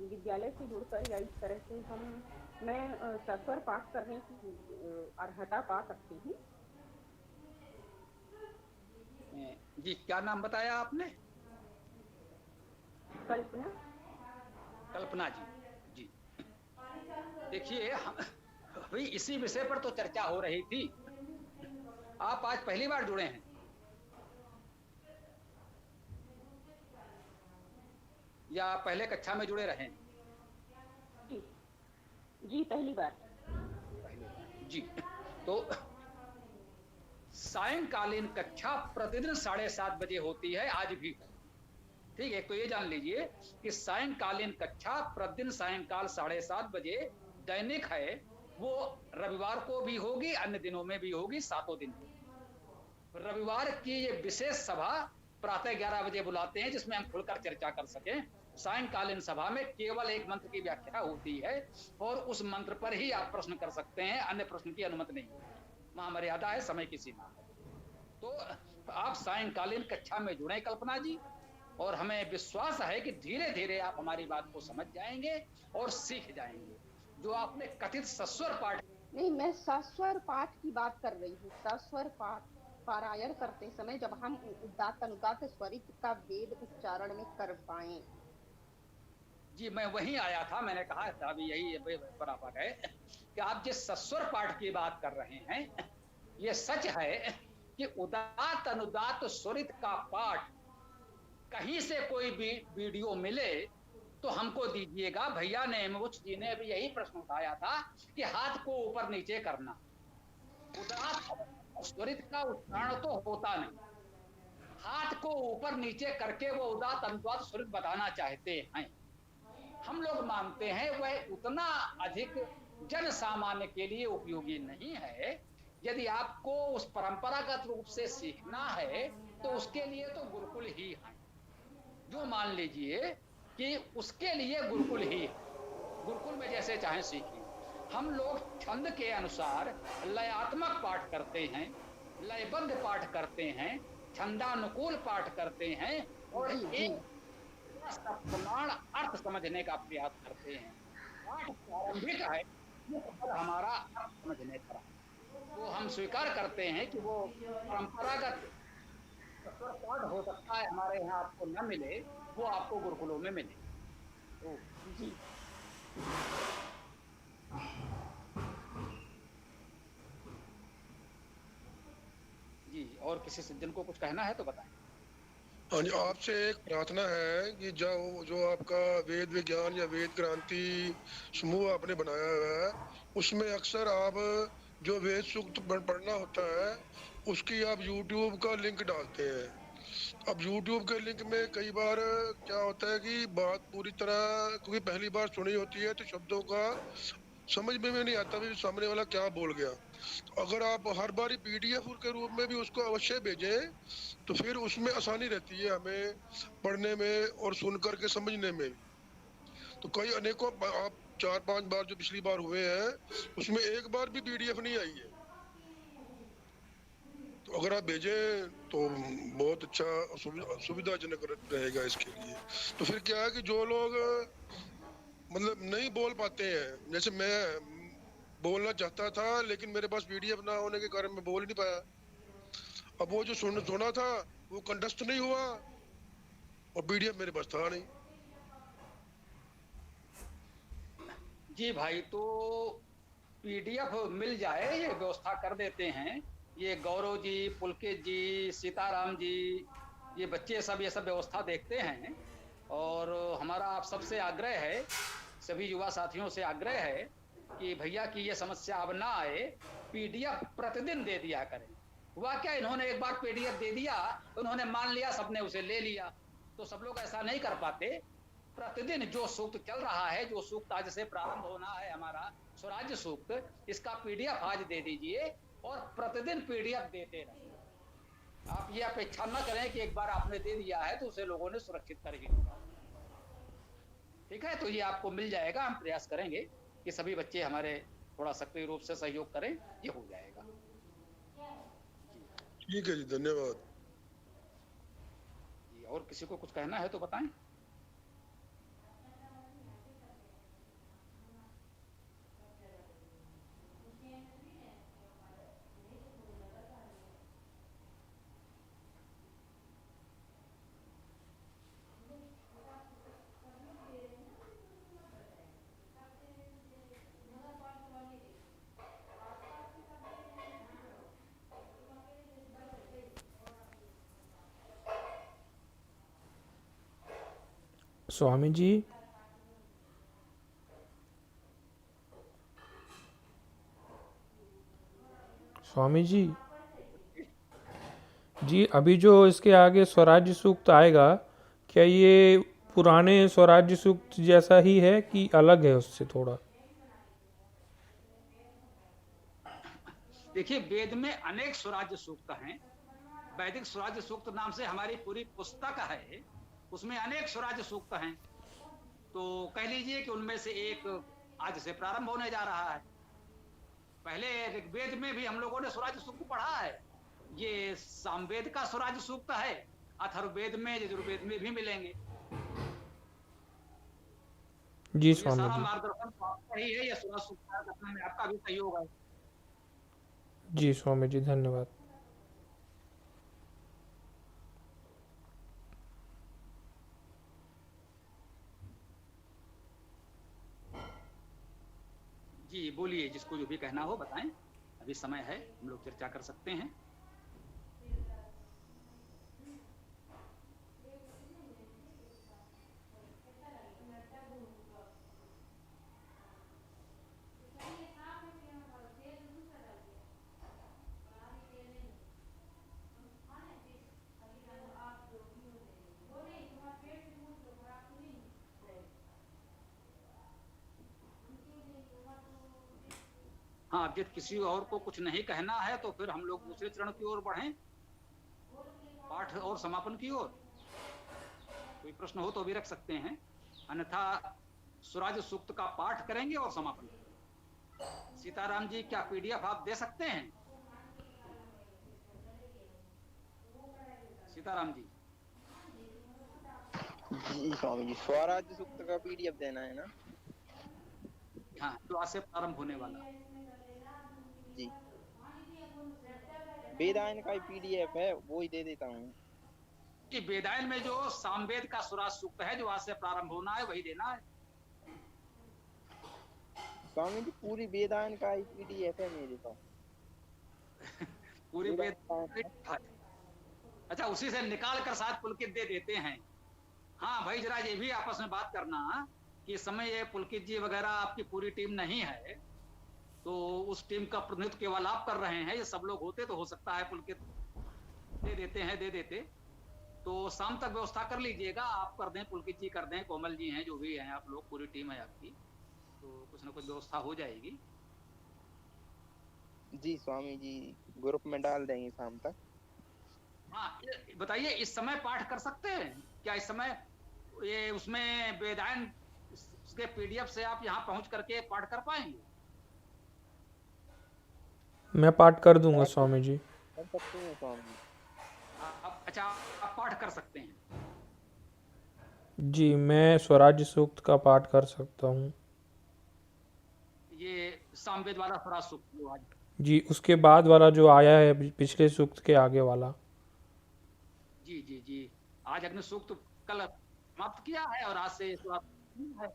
विद्यालय से जुड़कर या इस तरह से मैं सस्वर पाठ करने की अर्हता पा सकती हूँ? जी क्या नाम बताया आपने? कल्पना। कल्पना जी। जी देखिए, अभी इसी विषय पर तो चर्चा हो रही थी। आप आज पहली बार जुड़े हैं या पहले कक्षा में जुड़े रहे? जी पहली बार। जी तो सायंकालीन कक्षा प्रतिदिन 7:30 बजे होती है, आज भी। ठीक है, तो ये जान लीजिए कि सायंकालीन कक्षा प्रतिदिन सायंकाल 7:30 बजे दैनिक है। वो रविवार को भी होगी, अन्य दिनों में भी होगी, 7 दिन। रविवार की ये विशेष सभा प्रातः 11 बजे बुलाते हैं, जिसमें हम खुलकर चर्चा कर सकें। सायंकालीन सभा में केवल एक मंत्र की व्याख्या होती है और उस मंत्र पर ही आप प्रश्न कर सकते हैं, अन्य प्रश्न की अनुमति नहीं। वहां मर्यादा है, समय की सीमा है। तो आप सायंकालीन कक्षा में जुड़े कल्पना जी, और हमें विश्वास है कि धीरे धीरे आप हमारी बात को समझ जाएंगे और सीख जाएंगे। जो आपने कथित सस्वर पाठ, नहीं, मैं सस्वर पाठ की बात कर रही हूँ। सस्वर पाठ पारायण करते समय जब हम उदात्त अनुदात्त स्वरित का वेद उच्चारण में कर पाए। जी मैं वहीं आया था, मैंने कहा था अभी यही पर आप आ गए कि आप जिस सस्वर पाठ की बात कर रहे हैं, ये सच है कि उदात्त अनुदात्त स्वरित का पाठ कहीं से कोई भी वीडियो मिले तो हमको दीजिएगा। भैया नेमुच जी ने भी यही प्रश्न उठाया था कि हाथ को ऊपर नीचे करना। उदात्त स्वरित का उच्चारण तो होता नहीं, हाथ को ऊपर नीचे करके वो उदात्त अनुदात्त स्वरित बताना चाहते हैं। हम लोग मानते हैं वह उतना अधिक जन सामान्य के लिए उपयोगी नहीं है। यदि आपको उस परंपरागत रूप से सीखना है तो उसके लिए तो गुरुकुल ही है। जो मान लीजिए कि उसके लिए गुरुकुल ही है, गुरुकुल में जैसे चाहे सीखिए। हम लोग छंद के अनुसार लयात्मक पाठ करते हैं, लयबद्ध पाठ करते हैं, छंदानुकूल पाठ करते हैं और एक समान अर्थ समझने का प्रयास करते हैं। पाठ प्रारंभिक है, हमारा अर्थ समझने का, तो हम स्वीकार करते हैं कि वो परंपरागत पाठ हो सकता है हमारे यहाँ आपको न मिले, वो आपको गुरुकुलों में मिले। तो जी जी और किसी सज्जन को कुछ कहना है तो बताएं। हाँ जी, आपसे एक प्रार्थना है कि जो आपका वेद विज्ञान या वेद क्रांति समूह आपने बनाया हुआ है, उसमें अक्सर आप जो वेद सूक्त पढ़ना होता है उसकी आप YouTube का लिंक डालते हैं। अब YouTube के लिंक में कई बार क्या होता है कि बात पूरी तरह, क्योंकि पहली बार सुनी होती है तो शब्दों का समझ में भी नहीं आता भी सामने वाला क्या बोल गया। तो अगर आप हर बारी PDF के रूप में भी उसको अवश्य भेजें तो फिर उसमें आसानी रहती है हमें पढ़ने में और सुन करके समझने में। तो कई अनेकों आप 4-5 बार जो पिछली बार हुए हैं उसमें एक बार भी PDF नहीं आई है। तो अगर आप भेजें तो बहुत अच्छा सुविधाजनक रहेगा इसके लिए। तो फिर क्या है कि जो लोग मतलब नहीं बोल पाते हैं, जैसे मैं बोलना चाहता था लेकिन मेरे पास PDF ना होने के कारण मैं बोल नहीं पाया। अब वो जो सुना था वो कंठस्थ नहीं हुआ और PDF मेरे पास था नहीं। जी भाई, तो PDF मिल जाए ये व्यवस्था कर देते हैं। ये गौरव जी, पुलकित जी, सीताराम जी, ये बच्चे सब ये सब व्यवस्था देखते हैं। और हमारा आप सबसे आग्रह है, सभी युवा साथियों से आग्रह है कि भैया की ये समस्या अब ना आए, PDF प्रतिदिन दे दिया करें। हुआ क्या, इन्होंने एक बार PDF दे दिया, उन्होंने मान लिया, सबने उसे ले लिया। तो सब लोग ऐसा नहीं कर पाते। प्रतिदिन जो सूक्त चल रहा है, जो सूक्त आज से प्रारंभ होना है हमारा स्वराज्य सूक्त, इसका PDF आज दे दीजिए और प्रतिदिन PDF देते रहिए। आप ये अपेक्षा न करें कि एक बार आपने दे दिया है तो उसे लोगों ने सुरक्षित कर ही लिया। ठीक है, तो ये आपको मिल जाएगा। हम प्रयास करेंगे कि सभी बच्चे हमारे थोड़ा सक्रिय रूप से सहयोग करें, ये हो जाएगा। ठीक है जी, धन्यवाद जी, और किसी को कुछ कहना है तो बताएं। स्वामी जी, स्वामी जी, अभी जो इसके आगे स्वराज्य सूक्त आएगा, क्या ये पुराने स्वराज्य सूक्त जैसा ही है कि अलग है उससे थोड़ा? देखिए, वेद में अनेक स्वराज्य सूक्त हैं। वैदिक स्वराज्य सूक्त नाम से हमारी पूरी पुस्तक है, उसमें अनेक स्वराज्य सूक्त हैं। तो कह लीजिए कि उनमें से एक आज से प्रारंभ होने जा रहा है। पहले ऋग्वेद में भी हम लोगों ने स्वराज्य सूक्त पढ़ा है। ये सामवेद का स्वराज्य सूक्त है, अथर्ववेद में, यजुर्वेद में भी मिलेंगे। जी ये स्वामी सारा जी। मार्गदर्शन तो आपका ही है, ये स्वराज्य सूक्त करने में आपका भी सहयोग है। जी स्वामी जी, धन्यवाद। जी बोलिए, जिसको जो भी कहना हो बताएं, अभी समय है, हम लोग चर्चा कर सकते हैं। हाँ, यदि किसी और को कुछ नहीं कहना है तो फिर हम लोग दूसरे चरण की ओर बढ़ें, पाठ और समापन की ओर। कोई प्रश्न हो तो भी रख सकते हैं, अन्यथा स्वराज्य सूक्त का पाठ करेंगे और समापन करेंगे। सीताराम जी, क्या PDF आप दे सकते हैं? सीताराम जी। जी स्वामी जी, स्वराज्य सूक्त का PDF देना है ना? हाँ, जो आज से प्रारंभ होने वाला। जी, वेदायन का PDF है, वो ही दे देता हूँ। कि वेदायन में जो सामवेद का स्वराज्य सूक्त है, जो आज से प्रारंभ होना है, वही देना है। स्वामी जी, पूरी वेदायन का ही PDF है मेरे पास। पूरी वेद। अच्छा, उसी से निकाल कर साथ पुलकित दे देते हैं। हाँ भाई, जरा ये भी आपस में बात करना कि इस समय ये पुलकित जी वगैरह आपकी पूरी टीम नहीं है, तो उस टीम का प्रतिनिधित्व केवल आप कर रहे हैं। ये सब लोग होते तो हो सकता है पुलकित दे देते हैं, दे देते। तो शाम तक व्यवस्था कर लीजिएगा, आप कर दें, पुलकित जी कर दें, कोमल जी हैं, जो भी हैं आप लोग, पूरी टीम है आपकी, तो कुछ ना कुछ व्यवस्था हो जाएगी। जी स्वामी जी, ग्रुप में डाल देंगे शाम तक। हाँ, बताइए, इस समय पाठ कर सकते हैं क्या? इस समय ये उसमें वेदायन उसके पीडीएफ से आप यहाँ पहुंच करके पाठ कर पाएंगे? मैं पाठ कर दूंगा स्वामी जी। कर सकते हैं स्वामी जी। अच्छा, आप पाठ कर सकते हैं? जी, मैं स्वराज्य सूक्त का पाठ कर सकता हूँ। ये सामवेद वाला स्वराज सूक्त जो आज, जी, उसके बाद वाला जो आया है पिछले सूक्त के आगे वाला। जी जी जी, आज अग्नि सूक्त कल समाप्त किया है और आज से स्वराज है।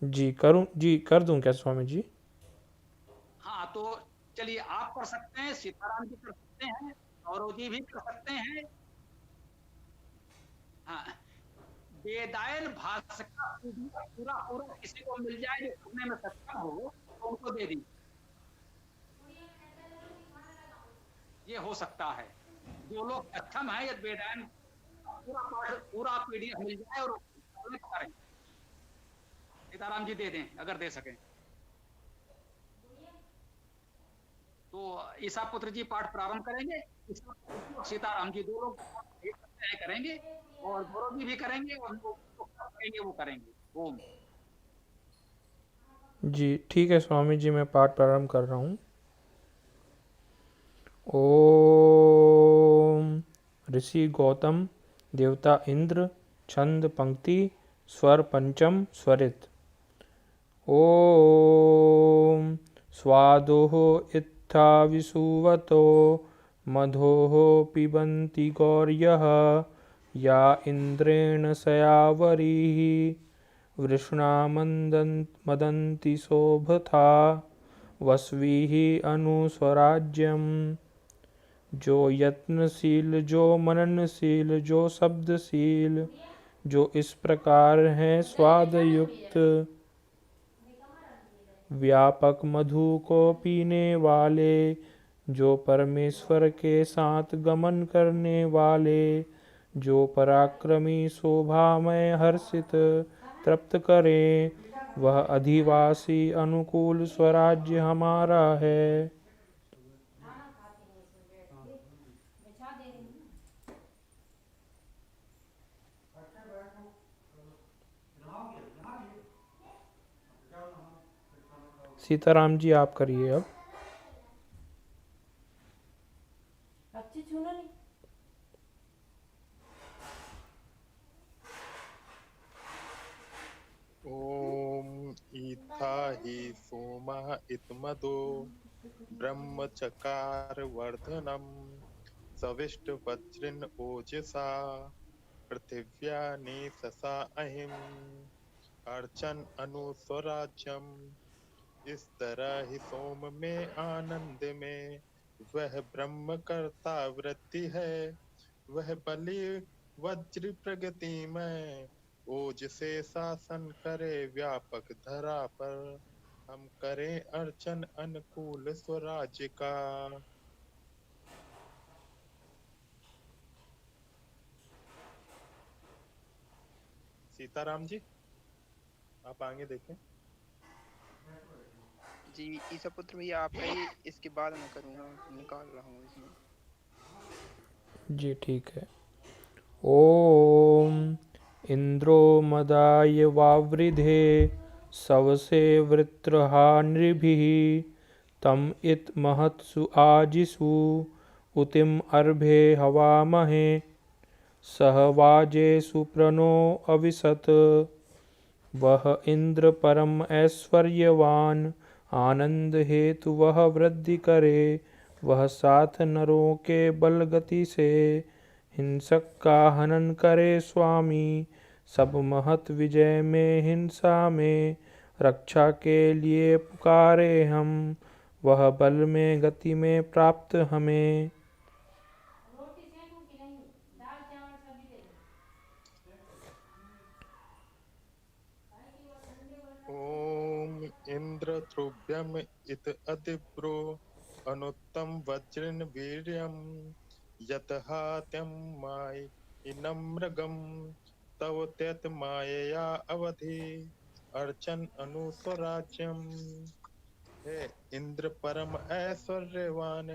जी करूँ, जी कर दूं क्या स्वामी जी? हाँ, तो चलिए, आप कर सकते हैं, सीताराम जी कर सकते हैं, गौरव जी भी कर सकते हैं। हाँ, वेदायन भाष्य का पूरा पूरा किसी को मिल जाए जो पढ़ने में सक्षम हो तो उनको दे दी, ये हो सकता है। जो लोग सक्षम है, यदि वेदायन पूरा पाठ पूरा पीडीएफ मिल जाए और करें, सीताराम जी दे दें, अगर दे सकें तो। ईसा पुत्र जी पाठ प्रारंभ करेंगे, सीताराम जी, दो लोग करेंगे, और गौरव जी भी करेंगे, और जो करेंगे वो करेंगे। ओम। जी ठीक है स्वामी जी, मैं पाठ प्रारंभ कर रहा हूँ। ओम। ऋषि गौतम, देवता इंद्र, छंद पंक्ति, स्वर पंचम स्वरित। ओम स्वादोः इत्था विसुवतो मधोः पिबन्ति गौर्यः या इन्द्रेण सयावरीः वृषणा मदन्ति शोभथा वस्वीः अनुस्वराज्यम्। जो यत्नशील, जो मननशील, जो शब्दशील, जो इस प्रकार हैं स्वाद युक्त, व्यापक मधु को पीने वाले, जो परमेश्वर के साथ गमन करने वाले, जो पराक्रमी शोभामय हर्षित तृप्त करें, वह अधिवासी अनुकूल स्वराज्य हमारा है। सीताराम जी आप करिए अब। अच्छी छूना नहीं। ओम ईथा हि सोमः इत्मदो ब्रह्मचकार वर्धनम सविष्ट वज्रिन ओजसा पृथिव्या निससा अहिम अर्चन अनुस्वराज्यम। इस तरह ही सोम में आनंद में वह ब्रह्म कर्ता वृत्ति है, वह बलि वज्र प्रगति में ओज से शासन करे व्यापक धरा पर। हम करें अर्चन अनुकूल स्वराज्य का। सीताराम जी आप आगे देखें। जी ईसा पुत्र भैया आप कहिए, इसके बाद मैं करूँगा, निकाल रहा हूँ इसमें। जी ठीक है। ओम इंद्रो मदाय वावृधे सवसे वृत्रहा नृभिः तम इत महत्सु आजिषु उतिम अर्भे हवामहे सह वाजे सुप्रणो अविशत। वह इंद्र परम ऐश्वर्यवान आनंद हेतु वह वृद्धि करे, वह साथ नरों के बल गति से हिंसक का हनन करे स्वामी। सब महत विजय में हिंसा में रक्षा के लिए पुकारे हम, वह बल में गति में प्राप्त हमें। रोटी सेकूं कि नहीं? दाल चावल सब्जी दे दो। ओम इंद्र ध्रुव्यम इत अधिप्रो अनुत्तम वज्रन वीर्यम यतहात्यम माय इनमृगम तव त्यत मायया अवधि अर्चन अनुस्वराज्यम। हे इंद्र परम ऐश्वर्यवान,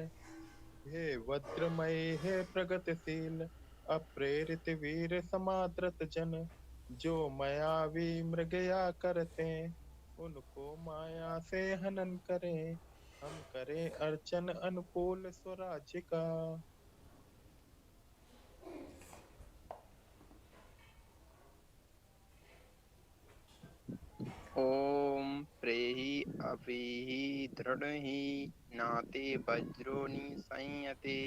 हे वज्रमय, हे प्रगतिशील, अप्रेरित वीर समादृत जन, जो मायावी मृगया करते, उनको माया से हनन करें। हम करें अर्चन अनुकूल स्वराज्य का। ओम प्रेहि अपिहि दृढ़हि नाते वज्रो निसंयते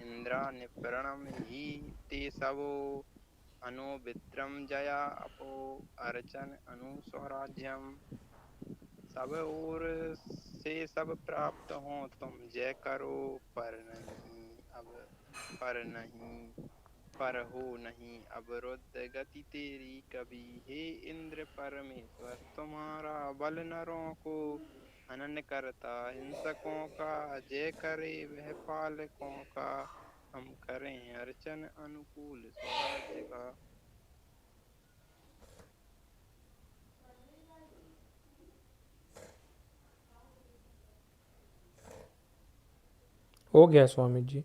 इंद्रा निप्रणम ही ते सबो अनुवित्रम जया अपो अर्चन अनुस्वराज्यम। सब ओर से सब प्राप्त हो तुम जय करो पर हो नहीं अवरुद्ध गति तेरी कभी। हे इंद्र परमेश्वर तुम्हारा बल नरों को हनन करता हिंसकों का जय करे वह पालकों का। हम करें अर्चन अनुकूल स्वराज्य का। हो गया स्वामी जी।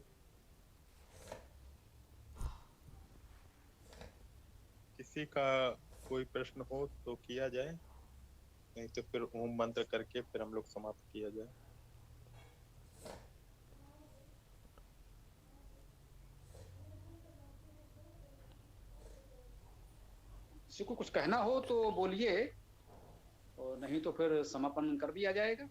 किसी का कोई प्रश्न हो तो किया जाए, नहीं तो फिर ओम मंत्र करके फिर हम लोग समाप्त किया जाए। किसी को कुछ कहना हो तो बोलिए, और नहीं तो फिर समापन कर दिया जाएगा।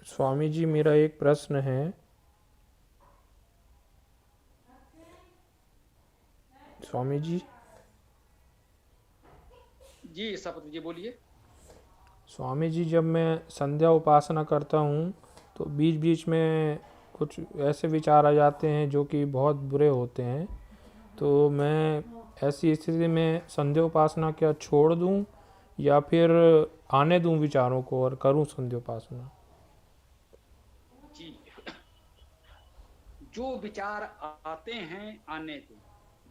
स्वामी जी मेरा एक प्रश्न है। स्वामी जी। जी सपत जी बोलिए। स्वामी जी जब मैं संध्या उपासना करता हूँ तो बीच बीच में कुछ ऐसे विचार आ जाते हैं जो कि बहुत बुरे होते हैं, तो मैं ऐसी स्थिति में संध्या उपासना क्या छोड़ दूँ या फिर आने दूँ विचारों को और करूँ संध्या उपासना? जी, जो विचार आते हैं आने दो,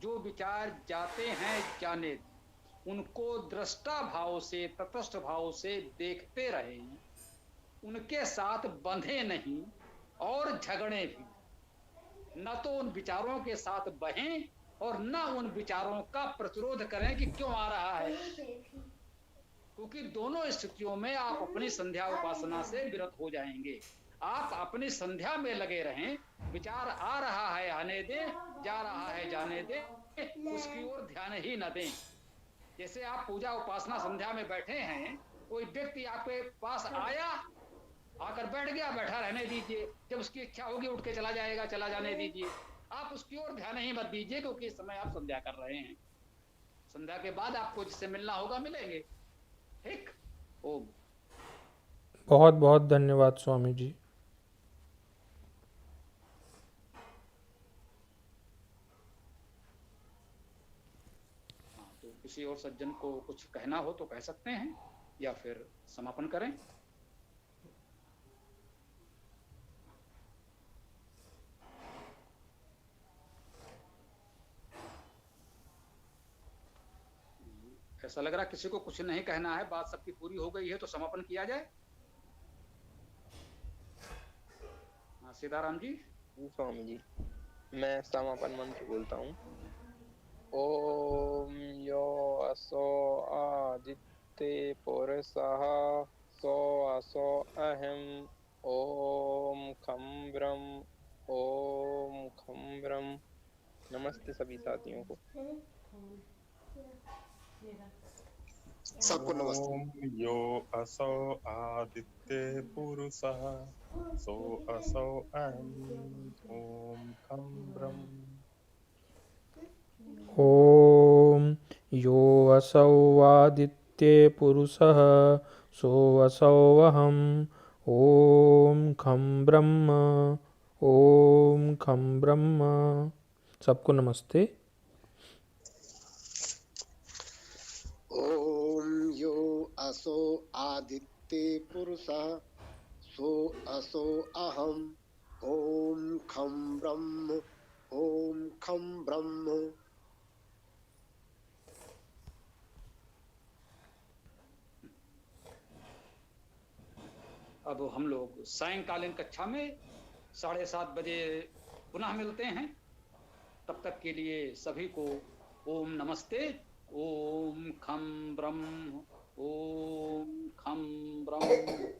जो विचार जाते हैं जाने दो, उनको दृष्टा भाव से तटस्थ भाव से देखते रहे, उनके साथ बंधे नहीं और झगड़े भी न। तो उन विचारों के साथ बहें और न उन विचारों का प्रतिरोध करें कि क्यों आ रहा है, क्योंकि दोनों स्थितियों में आप अपनी संध्या उपासना से विरत हो जाएंगे। आप अपनी संध्या में लगे रहें, विचार आ रहा है आने दें, जा रहा है जाने दें, उसकी ओर ध्यान ही न दें। जैसे आप पूजा उपासना संध्या में बैठे हैं, कोई व्यक्ति आपके पास आया, आकर बैठ गया, बैठा रहने दीजिए, जब उसकी इच्छा होगी उठ के चला जाएगा, चला जाने दीजिए। आप उसकी ओर ध्यान ही मत दीजिए, क्योंकि इस समय आप संध्या कर रहे हैं। संध्या के बाद आपको जिससे मिलना होगा मिलेंगे। ठीक। ओम। बहुत बहुत धन्यवाद स्वामी जी। तो किसी और सज्जन को कुछ कहना हो तो कह सकते हैं या फिर समापन करें। ऐसा लग रहा किसी को कुछ नहीं कहना है, बात सबकी पूरी हो गई है, तो समापन किया जाए। हाँ सीताराम जी। स्वामी जी मैं समापन मंत्र बोलता हूँ। ओम यो असो आदित्य पुरुषः सो असो अहम ओम खम ब्रह्म ओम खम ब्रह्म। नमस्ते सभी साथियों को। सबको नमस्ते। ओम यो असौ आदित्य पुरुषः सो असौ अहम् ओम खम ब्रह्म। ओम यो असौ आदित्य पुरुषः सो असौ अहम् ओम खम ब्रह्म ओम खम ब्रह्म। सबको नमस्ते। ओम यो असो आदित्य पुरुषः सो असो अहम ओम खम ब्रह्म ओम खम ब्रह्म। अब हम लोग सायंकालीन कक्षा में 7:30 बजे पुनः मिलते हैं। तब तक के लिए सभी को ओम नमस्ते। ओम खम ब्रह्म ओम खम ब्रह्म।